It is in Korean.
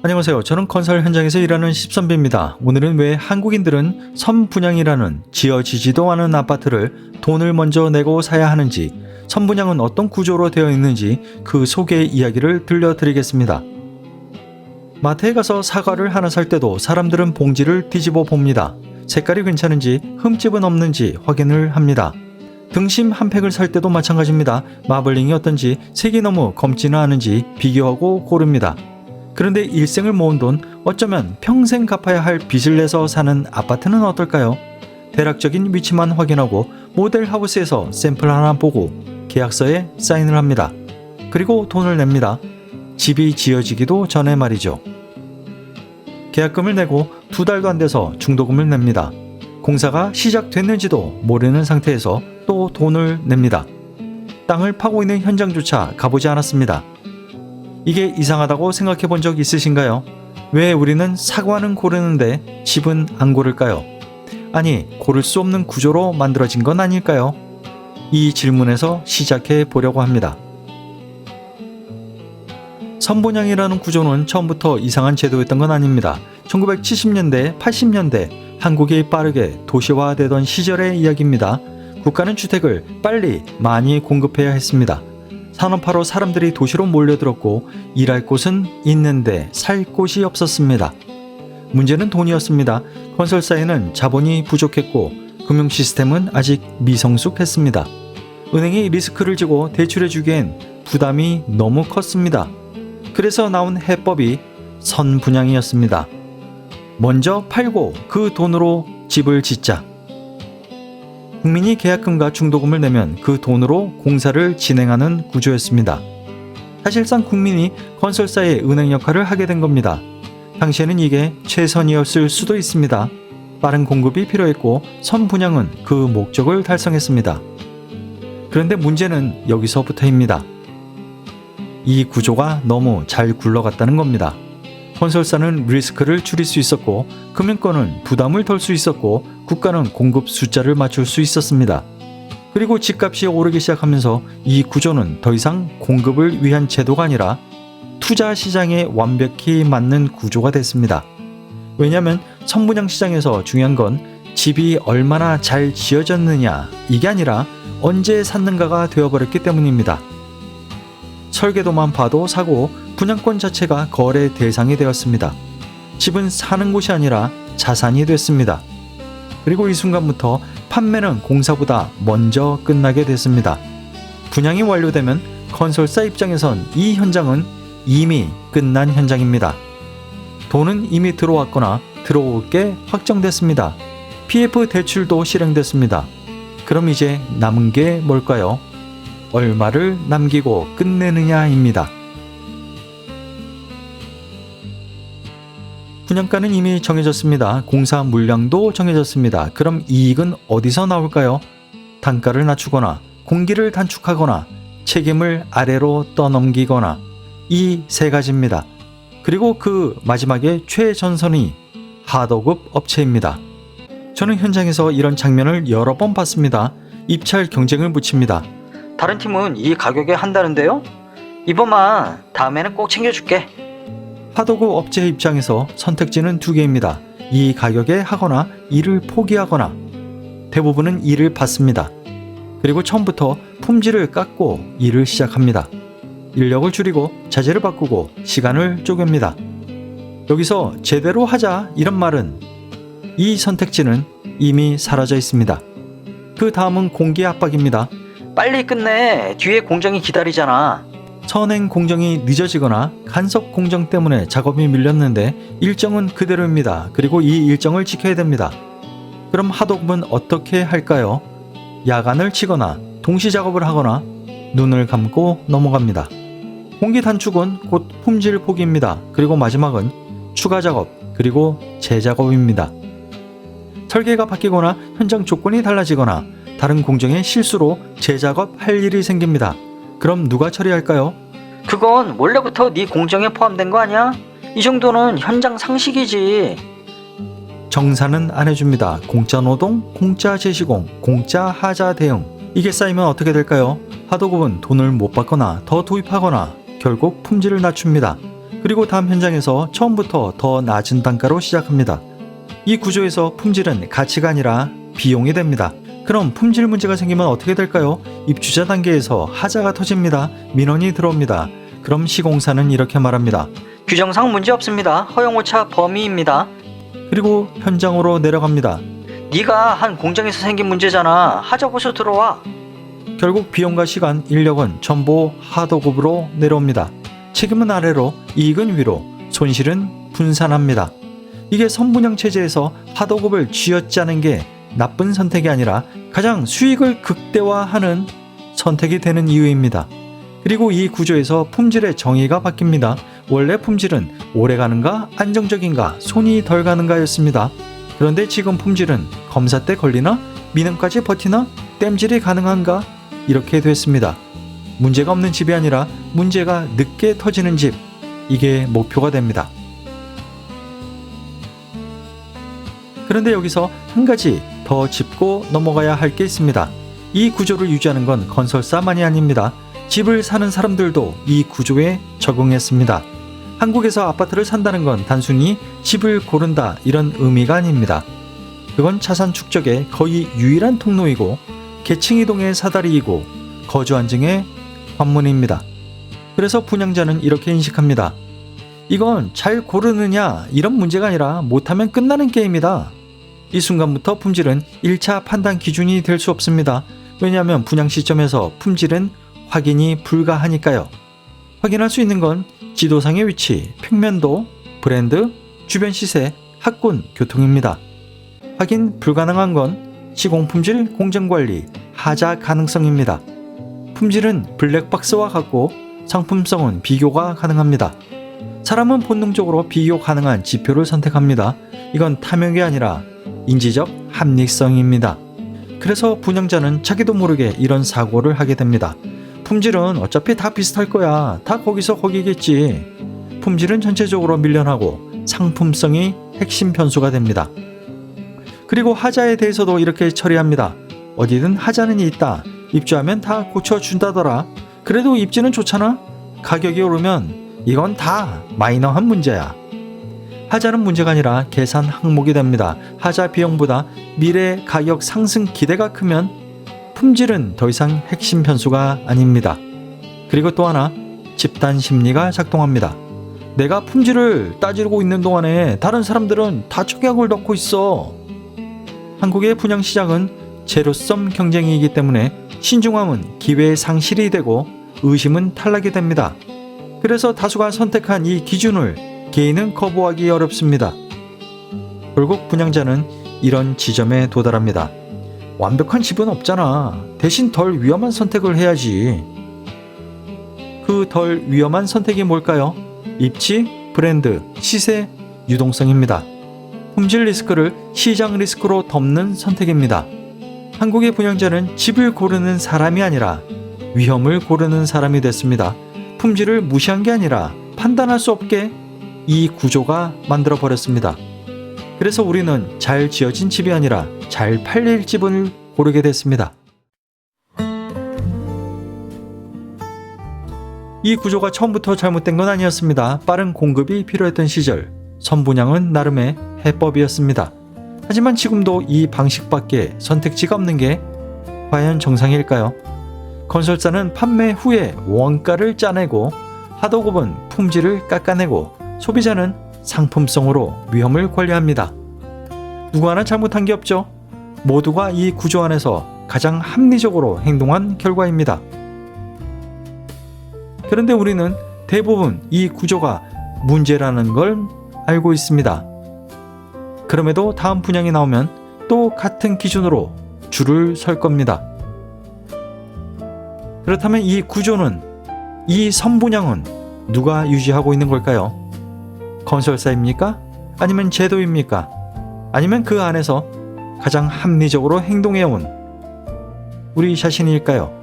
안녕하세요. 저는 건설 현장에서 일하는 십선비입니다. 오늘은 왜 한국인들은 선분양이라는 지어지지도 않은 아파트를 돈을 먼저 내고 사야 하는지, 선분양은 어떤 구조로 되어 있는지 그 속의 이야기를 들려드리겠습니다. 마트에 가서 사과를 하나 살 때도 사람들은 봉지를 뒤집어 봅니다. 색깔이 괜찮은지 흠집은 없는지 확인을 합니다. 등심 한 팩을 살 때도 마찬가지입니다. 마블링이 어떤지, 색이 너무 검지는 않은지 비교하고 고릅니다. 그런데 일생을 모은 돈, 어쩌면 평생 갚아야 할 빚을 내서 사는 아파트는 어떨까요? 대략적인 위치만 확인하고 모델하우스에서 샘플 하나 보고 계약서에 사인을 합니다. 그리고 돈을 냅니다. 집이 지어지기도 전에 말이죠. 계약금을 내고 2달도 안 돼서 중도금을 냅니다. 공사가 시작됐는지도 모르는 상태에서 또 돈을 냅니다. 땅을 파고 있는 현장조차 가보지 않았습니다. 이게 이상하다고 생각해 본 적 있으신가요? 왜 우리는 사과는 고르는데 집은 안 고를까요? 아니, 고를 수 없는 구조로 만들어진 건 아닐까요? 이 질문에서 시작해 보려고 합니다. 선분양이라는 구조는 처음부터 이상한 제도였던 건 아닙니다. 1970년대, 80년대 한국이 빠르게 도시화되던 시절의 이야기입니다. 국가는 주택을 빨리 많이 공급해야 했습니다. 산업화로 사람들이 도시로 몰려들었고 일할 곳은 있는데 살 곳이 없었습니다. 문제는 돈이었습니다. 건설사에는 자본이 부족했고 금융 시스템은 아직 미성숙했습니다. 은행이 리스크를 지고 대출해주기엔 부담이 너무 컸습니다. 그래서 나온 해법이 선분양이었습니다. 먼저 팔고 그 돈으로 집을 짓자. 국민이 계약금과 중도금을 내면 그 돈으로 공사를 진행하는 구조였습니다. 사실상 국민이 건설사의 은행 역할을 하게 된 겁니다. 당시에는 이게 최선이었을 수도 있습니다. 빠른 공급이 필요했고 선분양은 그 목적을 달성했습니다. 그런데 문제는 여기서부터입니다. 이 구조가 너무 잘 굴러갔다는 겁니다. 건설사는 리스크를 줄일 수 있었고 금융권은 부담을 덜 수 있었고 국가는 공급 숫자를 맞출 수 있었습니다. 그리고 집값이 오르기 시작하면서 이 구조는 더 이상 공급을 위한 제도가 아니라 투자 시장에 완벽히 맞는 구조가 됐습니다. 왜냐하면 선분양 시장에서 중요한 건 집이 얼마나 잘 지어졌느냐 이게 아니라 언제 샀는가가 되어버렸기 때문입니다. 설계도만 봐도 사고 분양권 자체가 거래 대상이 되었습니다. 집은 사는 곳이 아니라 자산이 됐습니다. 그리고 이 순간부터 판매는 공사보다 먼저 끝나게 됐습니다. 분양이 완료되면 건설사 입장에선 이 현장은 이미 끝난 현장입니다. 돈은 이미 들어왔거나 들어올 게 확정됐습니다. PF 대출도 실행됐습니다. 그럼 이제 남은 게 뭘까요? 얼마를 남기고 끝내느냐입니다. 분양가는 이미 정해졌습니다. 공사 물량도 정해졌습니다. 그럼 이익은 어디서 나올까요? 단가를 낮추거나 공기를 단축하거나 책임을 아래로 떠넘기거나 이 세 가지입니다. 그리고 그 마지막에 최전선이 하도급 업체입니다. 저는 현장에서 이런 장면을 여러 번 봤습니다. 입찰 경쟁을 붙입니다. 다른 팀은 이 가격에 한다는데요? 이번만 다음에는 꼭 챙겨줄게. 하도급 업체 입장에서 선택지는 2개입니다. 이 가격에 하거나 이를 포기하거나. 대부분은 이를 받습니다. 그리고 처음부터 품질을 깎고 일을 시작합니다. 인력을 줄이고 자재를 바꾸고 시간을 쪼갭니다. 여기서 제대로 하자 이런 말은 이 선택지는 이미 사라져 있습니다. 그 다음은 공기 압박입니다. 빨리 끝내. 뒤에 공정이 기다리잖아. 선행 공정이 늦어지거나 간섭 공정 때문에 작업이 밀렸는데 일정은 그대로입니다. 그리고 이 일정을 지켜야 됩니다. 그럼 하도급은 어떻게 할까요? 야간을 치거나 동시 작업을 하거나 눈을 감고 넘어갑니다. 공기 단축은 곧 품질 포기입니다. 그리고 마지막은 추가 작업 그리고 재작업입니다. 설계가 바뀌거나 현장 조건이 달라지거나 다른 공정의 실수로 재작업 할 일이 생깁니다. 그럼 누가 처리할까요? 그건 원래부터 네 공정에 포함된 거 아니야? 이 정도는 현장 상식이지. 정산은 안 해줍니다. 공짜 노동, 공짜 제시공, 공짜 하자 대응. 이게 쌓이면 어떻게 될까요? 하도급은 돈을 못 받거나 더 도입하거나 결국 품질을 낮춥니다. 그리고 다음 현장에서 처음부터 더 낮은 단가로 시작합니다. 이 구조에서 품질은 가치가 아니라 비용이 됩니다. 그럼 품질 문제가 생기면 어떻게 될까요? 입주자 단계에서 하자가 터집니다. 민원이 들어옵니다. 그럼 시공사는 이렇게 말합니다. 규정상 문제 없습니다. 허용오차 범위입니다. 그리고 현장으로 내려갑니다. 네가 한 공장에서 생긴 문제잖아. 하자 보수 들어와. 결국 비용과 시간, 인력은 전부 하도급으로 내려옵니다. 책임은 아래로, 이익은 위로, 손실은 분산합니다. 이게 선분양 체제에서 하도급을 쥐어짜는 게 나쁜 선택이 아니라 가장 수익을 극대화하는 선택이 되는 이유입니다. 그리고 이 구조에서 품질의 정의가 바뀝니다. 원래 품질은 오래 가는가, 안정적인가, 손이 덜 가는가였습니다. 그런데 지금 품질은 검사 때 걸리나, 민원까지 버티나, 땜질이 가능한가, 이렇게 됐습니다. 문제가 없는 집이 아니라 문제가 늦게 터지는 집, 이게 목표가 됩니다. 그런데 여기서 한 가지 더 짚고 넘어가야 할 게 있습니다. 이 구조를 유지하는 건 건설사만이 아닙니다. 집을 사는 사람들도 이 구조에 적응했습니다. 한국에서 아파트를 산다는 건 단순히 집을 고른다 이런 의미가 아닙니다. 그건 자산 축적의 거의 유일한 통로이고 계층 이동의 사다리이고 거주 안정의 관문입니다. 그래서 분양자는 이렇게 인식합니다. 이건 잘 고르느냐 이런 문제가 아니라 못하면 끝나는 게임이다. 이 순간부터 품질은 1차 판단 기준이 될 수 없습니다. 왜냐하면 분양 시점에서 품질은 확인이 불가하니까요. 확인할 수 있는 건 지도상의 위치, 평면도, 브랜드, 주변 시세, 학군, 교통입니다. 확인 불가능한 건 시공품질, 공정관리, 하자 가능성입니다. 품질은 블랙박스와 같고 상품성은 비교가 가능합니다. 사람은 본능적으로 비교 가능한 지표를 선택합니다. 이건 탐욕이 아니라 인지적 합리성입니다. 그래서 분양자는 자기도 모르게 이런 사고를 하게 됩니다. 품질은 어차피 다 비슷할 거야. 다 거기서 거기겠지. 품질은 전체적으로 밀려나고 상품성이 핵심 변수가 됩니다. 그리고 하자에 대해서도 이렇게 처리합니다. 어디든 하자는 있다. 입주하면 다 고쳐준다더라. 그래도 입지는 좋잖아. 가격이 오르면 이건 다 마이너한 문제야. 하자는 문제가 아니라 계산 항목이 됩니다. 하자 비용보다 미래 가격 상승 기대가 크면 품질은 더 이상 핵심 변수가 아닙니다. 그리고 또 하나, 집단 심리가 작동합니다. 내가 품질을 따지고 있는 동안에 다른 사람들은 다 청약을 넣고 있어. 한국의 분양 시장은 제로섬 경쟁이기 때문에 신중함은 기회의 상실이 되고 의심은 탈락이 됩니다. 그래서 다수가 선택한 이 기준을 개인은 거부하기 어렵습니다. 결국 분양자는 이런 지점에 도달합니다. 완벽한 집은 없잖아. 대신 덜 위험한 선택을 해야지. 그 덜 위험한 선택이 뭘까요? 입지, 브랜드, 시세, 유동성입니다. 품질 리스크를 시장 리스크로 덮는 선택입니다. 한국의 분양자는 집을 고르는 사람이 아니라 위험을 고르는 사람이 됐습니다. 품질을 무시한 게 아니라 판단할 수 없게 이 구조가 만들어 버렸습니다. 그래서 우리는 잘 지어진 집이 아니라 잘 팔릴 집을 고르게 됐습니다. 이 구조가 처음부터 잘못된 건 아니었습니다. 빠른 공급이 필요했던 시절, 선분양은 나름의 해법이었습니다. 하지만 지금도 이 방식밖에 선택지가 없는 게 과연 정상일까요? 건설사는 판매 후에 원가를 짜내고 하도급은 품질을 깎아내고 소비자는 상품성으로 위험을 관리합니다. 누구 하나 잘못한 게 없죠. 모두가 이 구조 안에서 가장 합리적으로 행동한 결과입니다. 그런데 우리는 대부분 이 구조가 문제라는 걸 알고 있습니다. 그럼에도 다음 분양이 나오면 또 같은 기준으로 줄을 설 겁니다. 그렇다면 이 구조는, 이 선분양은 누가 유지하고 있는 걸까요? 건설사입니까? 아니면 제도입니까? 아니면 그 안에서 가장 합리적으로 행동해온 우리 자신일까요?